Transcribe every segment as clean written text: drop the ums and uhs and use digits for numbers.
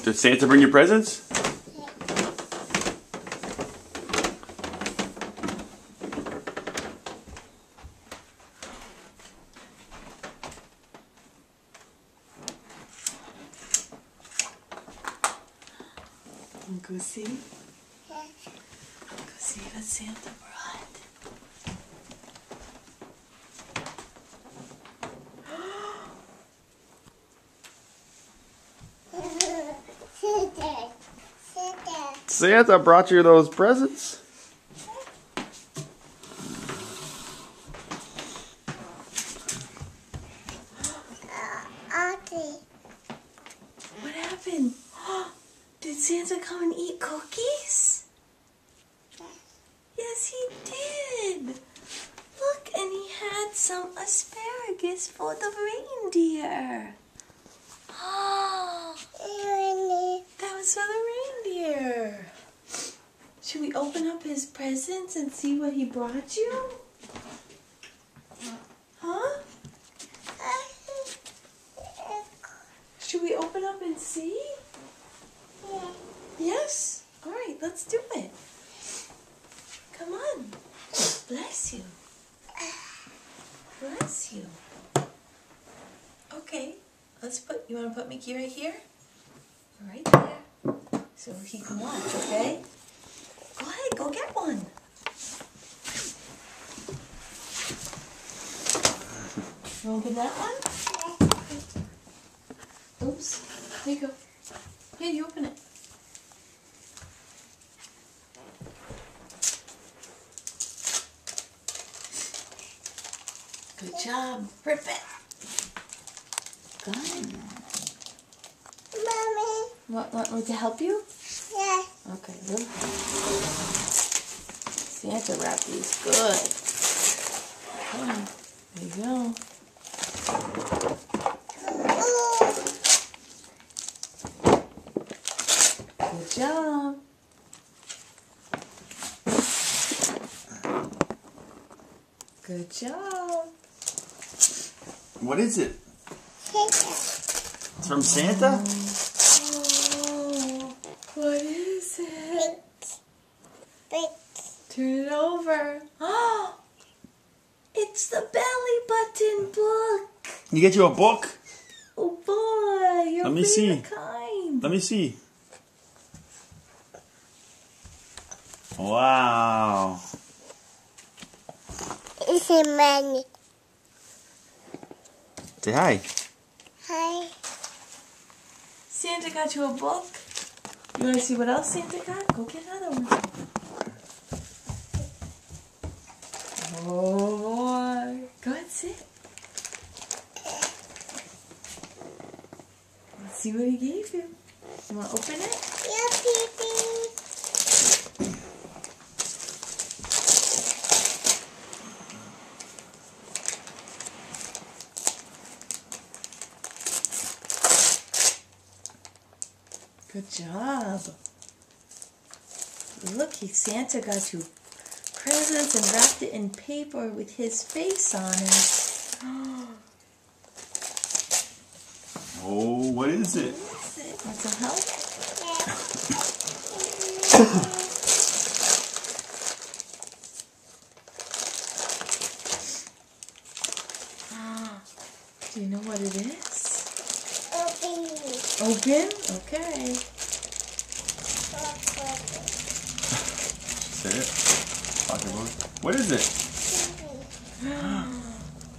Did Santa bring you presents? Go see? Go see what Santa brought. Santa brought you those presents? What happened? Did Santa come and eat cookies? Yes, he did. Look, and he had some asparagus for the reindeer. Oh, that was for the reindeer. Should we open up his presents and see what he brought you? Huh? Should we open up and see? Yes? All right, let's do it. Come on. Bless you. Bless you. Okay, you want to put Mickey right here? Right there. So he can watch, okay? Go ahead, go get one. You want to get that one? Oops. Here you go. Here, you open it. Good job. Rip it. Good. Mommy. Want me to help you? Yeah. Okay, look. Santa wrapped these good. Okay, there you go. Good job. Good job. What is it? It's from Santa? Oh, what is it? Turn it over. Oh, it's the Belly Button book. You get you a book? Oh boy, your Let me favorite see. kind. Let me see. Wow. It's a man. Say hi. Hi. Santa got you a book. You want to see what else Santa got? Go get another one. Oh boy. Go ahead, sit. Let's see what he gave you. You want to open it? Yeah, baby. Good job. Look, Santa got you presents and wrapped it in paper with his face on it. Oh, what is it? Want some help? Do you know what it is? Open? Okay. Say it. Pocketbook. What is it?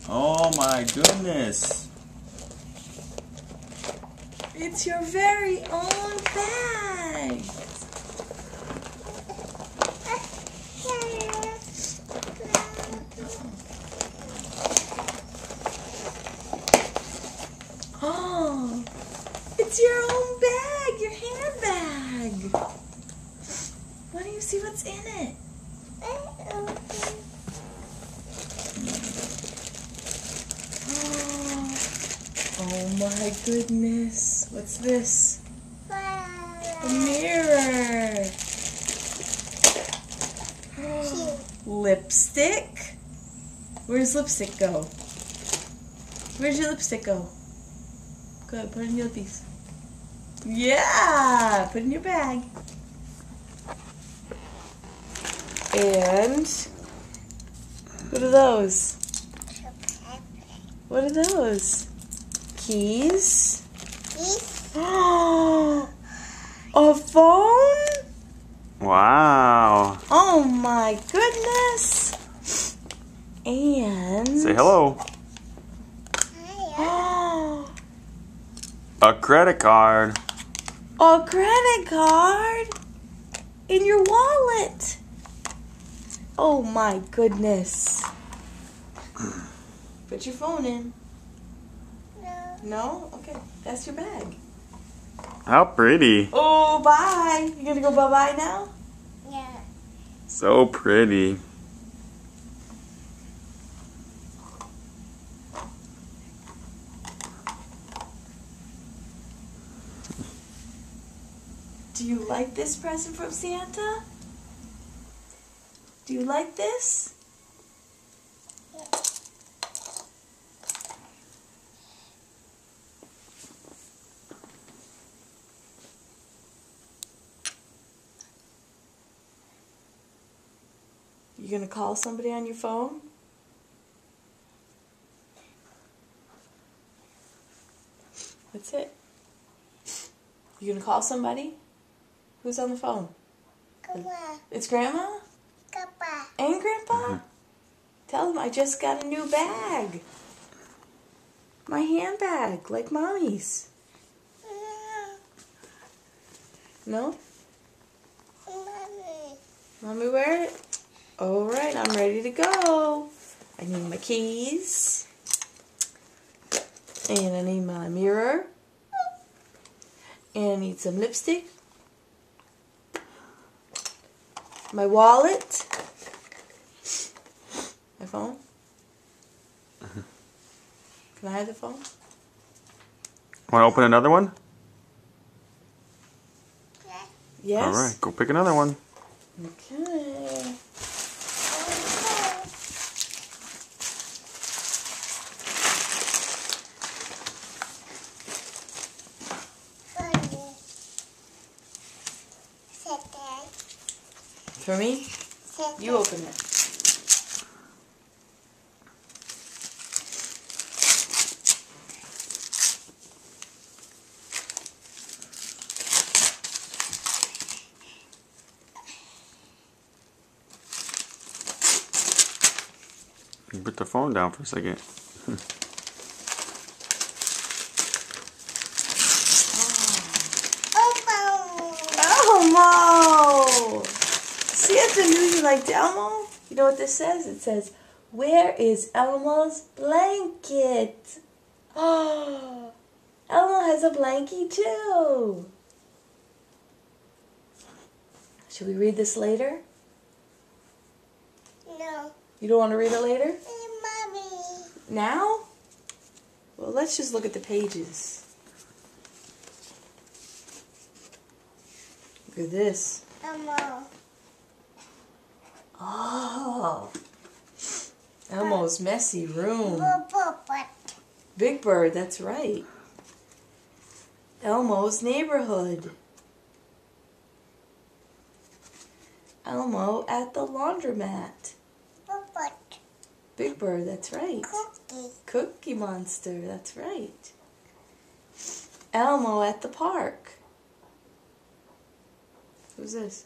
Oh my goodness. It's your very own bag. Oh, it's your own bag, your handbag. Why don't you see what's in it? Oh my goodness. What's this? A mirror. Lipstick? Where's lipstick go? Where's your lipstick go? Good, put it in the other piece. Yeah, put in your bag. And what are those? What are those? Keys? A phone? Wow. Oh my goodness. And Say hello. A credit card. A credit card in your wallet. Oh my goodness. Put your phone in. No? Okay. That's your bag. How pretty. Oh, bye. You gonna go bye-bye now? Yeah. So pretty. Do you like this present from Santa? Do you like this? You gonna call somebody on your phone? That's it. You gonna call somebody? Who's on the phone? Grandma. It's Grandma Papa. and Grandpa? Tell them I just got a new bag. My handbag, like Mommy's. No? Mommy. Mommy wear it? Alright, I'm ready to go. I need my keys. And I need my mirror. And I need some lipstick. My wallet. My phone. Can I have the phone? Want to open another one? Yes? Alright, go pick another one. Okay. For me? You open it. Put the phone down for a second. Elmo! Santa knew you liked Elmo. You know what this says? It says, "Where is Elmo's blanket?" Oh, Elmo has a blankie too. Should we read this later? No. You don't want to read it later? Mommy. Now? Well, let's just look at the pages. Look at this. Elmo. Oh, Elmo's messy room. Papa. Big Bird, that's right. Elmo's neighborhood. Elmo at the laundromat. Papa. Big Bird, that's right. Cookie. Cookie Monster, that's right. Elmo at the park. Who's this?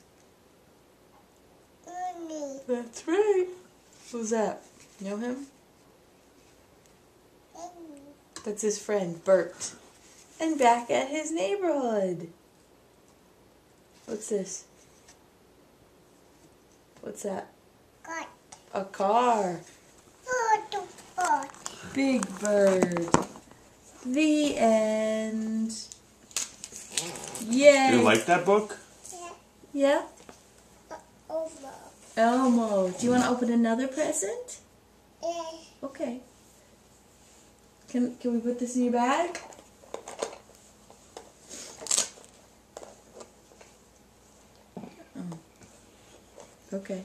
Mommy. That's right. Who's that? Know him? That's his friend, Bert. And back at his neighborhood. What's this? What's that? Got. A car. Photo. Big Bird. The end. Yay. You like that book? Yeah? Elmo. Elmo. Do you want to open another present? Yeah. Okay. Can we put this in your bag? Oh. Okay.